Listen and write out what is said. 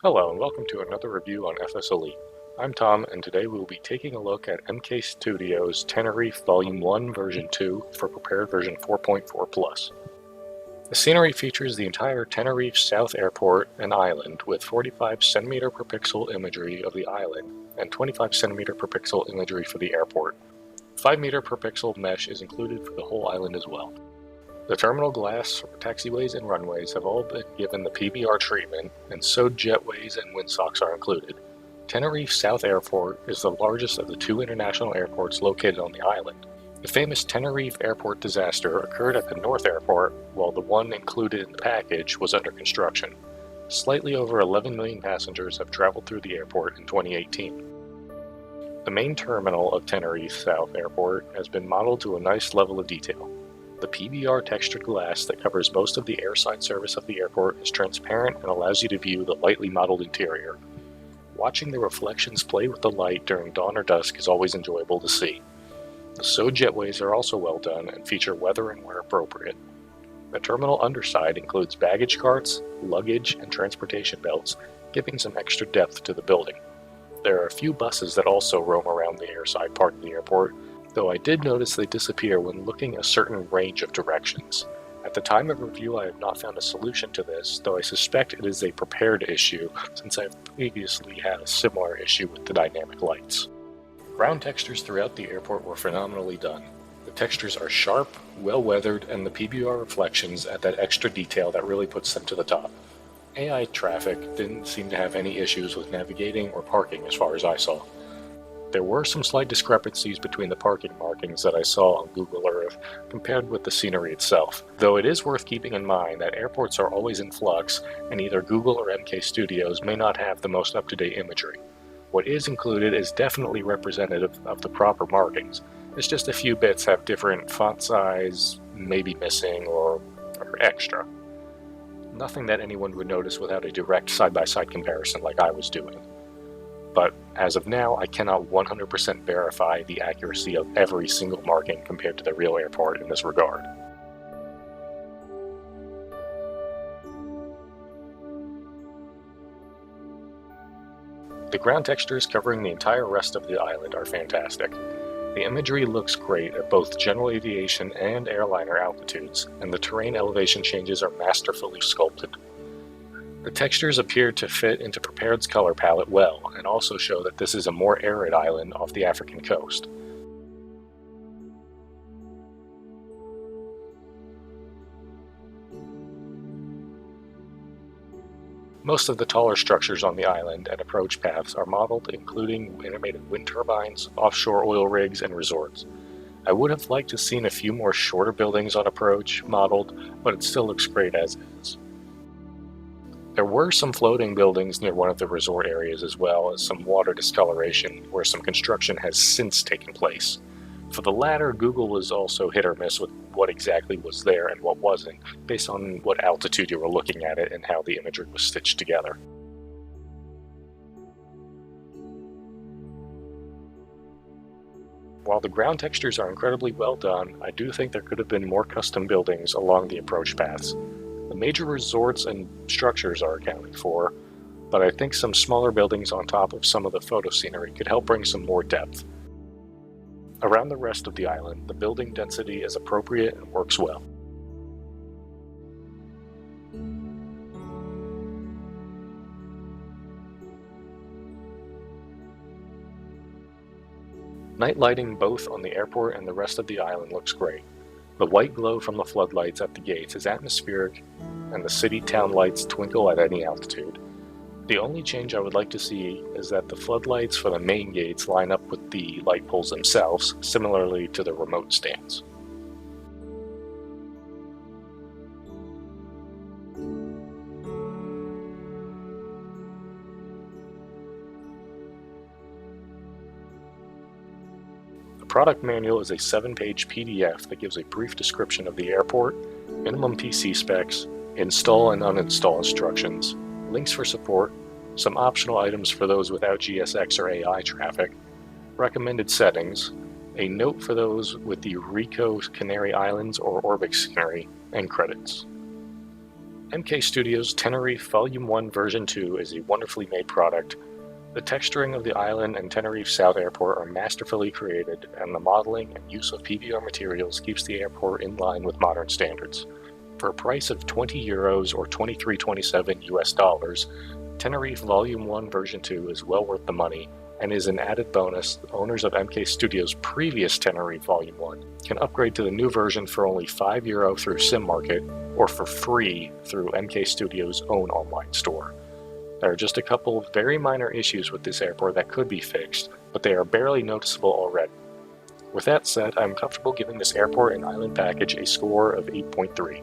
Hello and welcome to another review on FSElite. I'm Tom and today we will be taking a look at MK-Studios Tenerife Volume 1 version 2 for prepared version 4.4+. The scenery features the entire Tenerife South Airport and island with 45 cm per pixel imagery of the island and 25 cm per pixel imagery for the airport. 5 m per pixel mesh is included for the whole island as well. The terminal glass for taxiways and runways have all been given the PBR treatment, and sewed jetways and windsocks are included. Tenerife South Airport is the largest of the two international airports located on the island. The famous Tenerife Airport disaster occurred at the North Airport, while the one included in the package was under construction. Slightly over 11 million passengers have traveled through the airport in 2018. The main terminal of Tenerife South Airport has been modeled to a nice level of detail. The PBR textured glass that covers most of the airside surface of the airport is transparent and allows you to view the lightly modeled interior. Watching the reflections play with the light during dawn or dusk is always enjoyable to see. The sewed jetways are also well done and feature weather and wear appropriate. The terminal underside includes baggage carts, luggage, and transportation belts, giving some extra depth to the building. There are a few buses that also roam around the airside part of the airport, though I did notice they disappear when looking a certain range of directions. At the time of review I have not found a solution to this, though I suspect it is a prepared issue since I've previously had a similar issue with the dynamic lights. Ground textures throughout the airport were phenomenally done. The textures are sharp, well weathered, and the PBR reflections add that extra detail that really puts them to the top. AI traffic didn't seem to have any issues with navigating or parking as far as I saw. There were some slight discrepancies between the parking markings that I saw on Google Earth compared with the scenery itself, though it is worth keeping in mind that airports are always in flux and either Google or MK-Studios may not have the most up-to-date imagery. What is included is definitely representative of the proper markings. It's just a few bits have different font size, maybe missing, or extra. Nothing that anyone would notice without a direct side-by-side comparison like I was doing. But as of now, I cannot 100% verify the accuracy of every single marking compared to the real airport in this regard. The ground textures covering the entire rest of the island are fantastic. The imagery looks great at both general aviation and airliner altitudes, and the terrain elevation changes are masterfully sculpted. The textures appear to fit into Prepar3d's color palette well, and also show that this is a more arid island off the African coast. Most of the taller structures on the island and approach paths are modeled, including animated wind turbines, offshore oil rigs, and resorts. I would have liked to have seen a few more shorter buildings on approach modeled, but it still looks great as is. There were some floating buildings near one of the resort areas as well as some water discoloration where some construction has since taken place. For the latter, Google was also hit or miss with what exactly was there and what wasn't, based on what altitude you were looking at it and how the imagery was stitched together. While the ground textures are incredibly well done, I do think there could have been more custom buildings along the approach paths. The major resorts and structures are accounted for, but I think some smaller buildings on top of some of the photo scenery could help bring some more depth. Around the rest of the island, the building density is appropriate and works well. Night lighting both on the airport and the rest of the island looks great. The white glow from the floodlights at the gates is atmospheric, and the city-town lights twinkle at any altitude. The only change I would like to see is that the floodlights for the main gates line up with the light poles themselves, similarly to the remote stands. The product manual is a 7-page PDF that gives a brief description of the airport, minimum PC specs, install and uninstall instructions, links for support, some optional items for those without GSX or AI traffic, recommended settings, a note for those with the Rico Canary Islands or Orbx Canary, and credits. MK-Studios Tenerife Volume 1 Version 2 is a wonderfully made product. The texturing of the island and Tenerife South Airport are masterfully created, and the modeling and use of PBR materials keeps the airport in line with modern standards. For a price of €20 or $23.27 US, Tenerife Volume 1 Version 2 is well worth the money, and is an added bonus. Owners of MK-Studios' previous Tenerife Volume 1 can upgrade to the new version for only €5 through SimMarket, or for free through MK-Studios' own online store. There are just a couple of very minor issues with this airport that could be fixed, but they are barely noticeable already. With that said, I'm comfortable giving this airport and island package a score of 8.3.